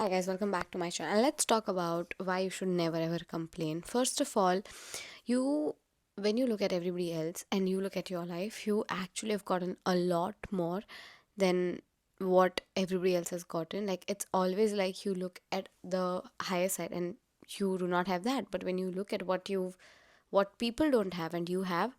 Hi guys, welcome back to my channel. And let's talk about why you should never ever complain. First of all, you when you look at everybody else and you look at your life, you actually have gotten a lot more than what everybody else has gotten. Like it's always like you look at the higher side and you do not have that. But when you look at what people don't have and you have,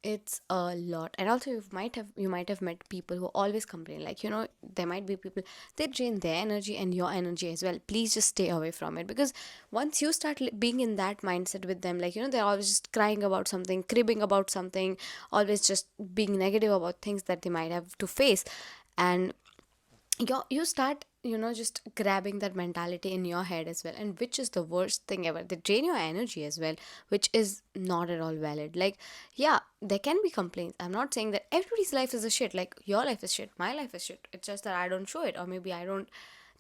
it's a lot. And also you might have met people who always complain, like, there might be people, they drain their energy and your energy as well. Please just stay away from it, because once you start being in that mindset with them, like, they're always just crying about something, cribbing about something, always just being negative about things that they might have to face. And you start, just grabbing that mentality in your head as well, and which is the worst thing ever. They drain your energy as well, which is not at all valid. Like, yeah, there can be complaints. I'm not saying that everybody's life is a shit. Like, your life is shit, my life is shit. It's just that I don't show it, or maybe I don't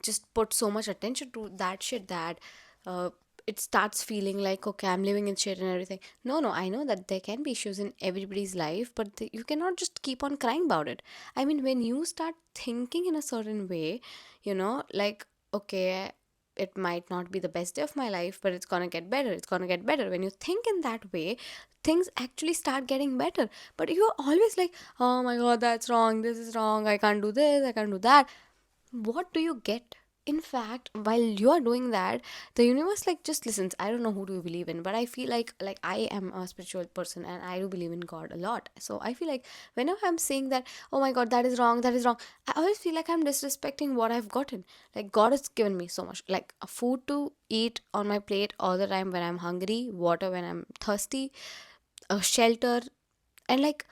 just put so much attention to that shit that uh, it starts feeling like, okay, I'm living in shit and everything. No, I know that there can be issues in everybody's life, but you cannot just keep on crying about it. I mean, when you start thinking in a certain way, like, okay, it might not be the best day of my life, but it's gonna get better. It's gonna get better. When you think in that way, things actually start getting better. But you're always like, oh my god, that's wrong. This is wrong. I can't do this. I can't do that. What do you get? In fact, while you are doing that, the universe like just listens. I don't know who do you believe in, but I feel like I am a spiritual person and I do believe in God a lot. So I feel like whenever I'm saying that, oh my god, that is wrong, that is wrong, I always feel like I'm disrespecting what I've gotten. Like, God has given me so much, like a food to eat on my plate all the time when I'm hungry, water when I'm thirsty, a shelter, and like,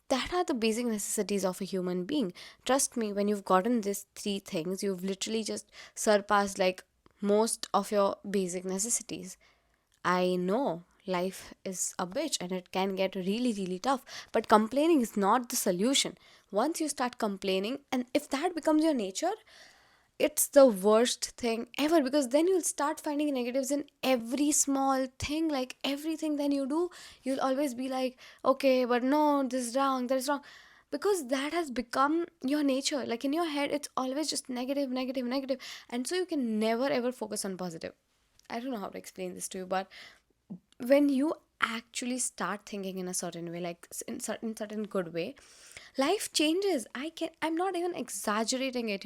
that are the basic necessities of a human being. Trust me, when you've gotten these three things, you've literally just surpassed like most of your basic necessities. I know life is a bitch and it can get really, really tough, but complaining is not the solution. Once you start complaining, and if that becomes your nature, it's the worst thing ever, because then you'll start finding negatives in every small thing. Like, everything that you do, you'll always be like, okay, but no, this is wrong, that is wrong, because that has become your nature. Like, in your head, it's always just negative, negative, negative, and so you can never ever focus on positive. I don't know how to explain this to you, but when you actually start thinking in a certain way, like in certain good way, life changes. I'm not even exaggerating it,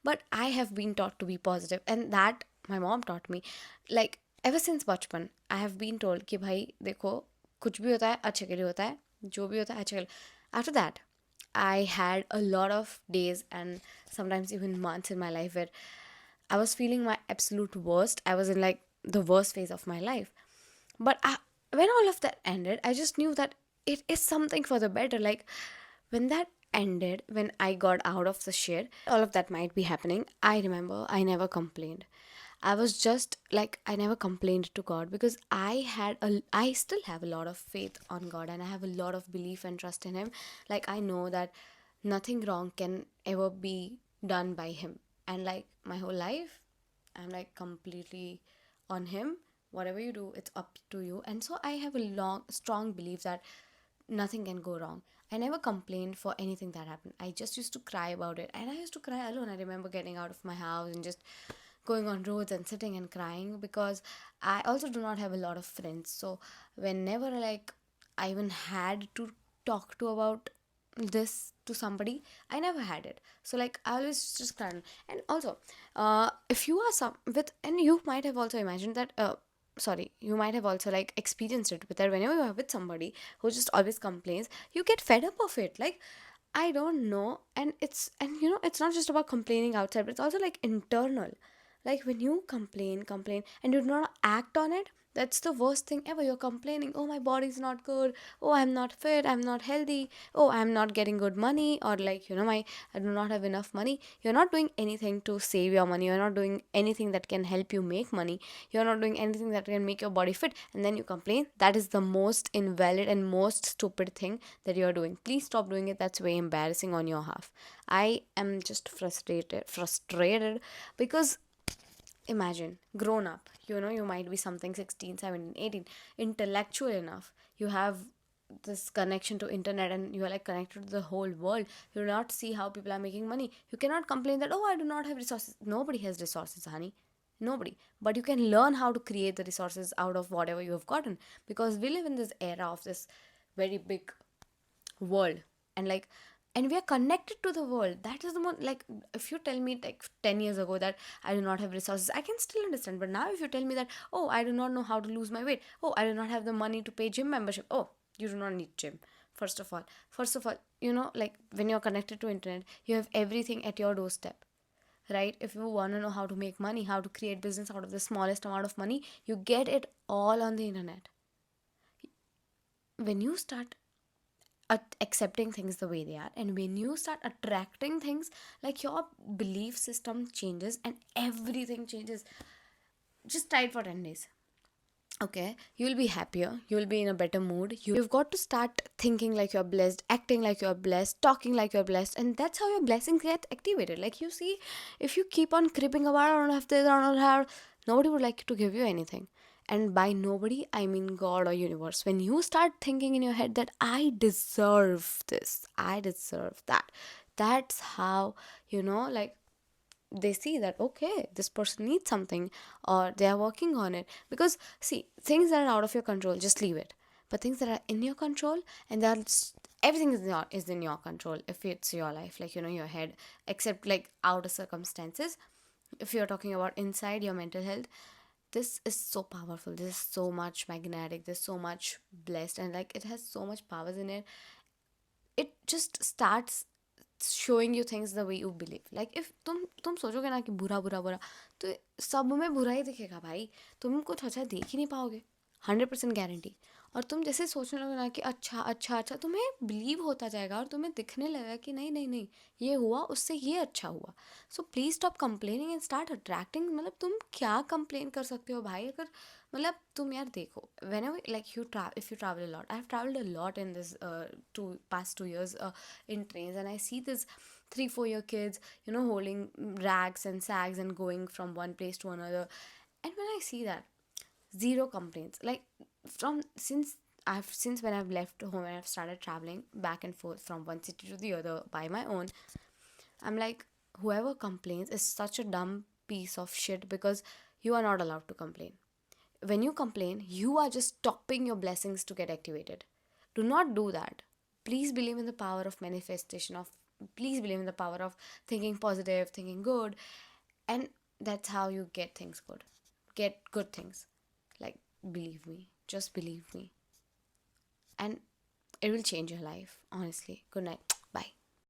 but I have been taught to be positive, and that my mom taught me. Like, ever since बचपन I have been told कि भाई देखो, कुछ भी होता है अच्छे के लिए होता है, जो भी होता है अच्छे के लिए. After that, I had a lot of days and sometimes even months in my life where I was feeling my absolute worst. I was in like the worst phase of my life. But when all of that ended, I just knew that it is something for the better. Like, when that ended, when I got out of the shit, all of that might be happening. I remember I never complained. I was just like, I never complained to God, because I still have a lot of faith on God, and I have a lot of belief and trust in Him. Like, I know that nothing wrong can ever be done by Him. And like, my whole life, I'm like completely on Him. Whatever you do, it's up to you. And so I have a strong belief that nothing can go wrong. I never complained for anything that happened. I just used to cry about it. And I used to cry alone. I remember getting out of my house and just going on roads and sitting and crying, because I also do not have a lot of friends. So whenever like I even had to talk to about this to somebody, I never had it. So like, I always just cry. And also, if you are some with, and you might have also imagined that sorry, you might have also like experienced it with that, whenever you are with somebody who just always complains, you get fed up of it. Like, I don't know. And it's not just about complaining outside, but it's also like internal. Like, when you complain and you do not act on it, that's the worst thing ever. You're complaining, oh, my body's not good, oh, I'm not fit, I'm not healthy, oh, I'm not getting good money, or like, my I do not have enough money. You're not doing anything to save your money, you're not doing anything that can help you make money, you're not doing anything that can make your body fit, and then you complain. That is the most invalid and most stupid thing that you're doing. Please stop doing it. That's way embarrassing on your half. I am just frustrated, because imagine, grown up, you might be something 16, 17, 18, intellectual enough, you have this connection to internet and you are like connected to the whole world, you do not see how people are making money. You cannot complain that, oh, I do not have resources. Nobody has resources, honey. Nobody. But you can learn how to create the resources out of whatever you have gotten, because we live in this era of this very big world, and like, and we are connected to the world. That is the most, like, if you tell me like 10 years ago that I do not have resources, I can still understand. But now if you tell me that, oh, I do not know how to lose my weight, oh, I do not have the money to pay gym membership, oh, you do not need gym. First of all, like, when you're connected to internet, you have everything at your doorstep, right? If you want to know how to make money, how to create business out of the smallest amount of money, you get it all on the internet. When you start accepting things the way they are, and when you start attracting things, like, your belief system changes and everything changes. Just try it for 10 days. Okay, you'll be happier, you'll be in a better mood. You've got to start thinking like you're blessed, acting like you're blessed, talking like you're blessed, and that's how your blessings get activated. Like, you see, if you keep on creeping about, I don't have this, I don't have, nobody would like to give you anything. And by nobody, I mean God or universe. When you start thinking in your head that I deserve this, I deserve that, that's how, like, they see that, okay, this person needs something, or they are working on it. Because, see, things that are out of your control, just leave it. But things that are in your control, and that's, everything is in your control if it's your life, like, your head, except like outer circumstances. If you're talking about inside your mental health, this is so powerful, this is so much magnetic, there's so much blessed, and like, it has so much powers in it. It just starts showing you things the way you believe. Like, if तुम सोचोगे ना कि बुरा बुरा बुरा, तो सब में बुरा ही दिखेगा भाई, तुम कुछ अच्छा देख ही नहीं पाओगे, 100% गारंटी. और तुम जैसे सोचने लगो ना कि अच्छा अच्छा अच्छा, तुम्हें बिलीव होता जाएगा और तुम्हें दिखने लगेगा कि नहीं नहीं नहीं, ये हुआ उससे ये अच्छा हुआ. So please stop complaining and start attracting. मतलब तुम क्या कंप्लेन कर सकते हो भाई? अगर, मतलब, तुम यार देखो, whenever like you travel, if you travel a lot, I have travelled a lot in this two past 2 years in trains, and I see this 3-4 year kids, holding rags and sags and going from one place to another. And when I see that, zero complaints. Like, from since when I've left home and I've started traveling back and forth from one city to the other by my own, I'm like, whoever complains is such a dumb piece of shit, because you are not allowed to complain. When you complain, you are just stopping your blessings to get activated. Do not do that. Please believe in the power of manifestation, of, please believe in the power of thinking positive, thinking good, and that's how you get things good. Get good things. Like, believe me, just believe me, and it will change your life, honestly. Good night.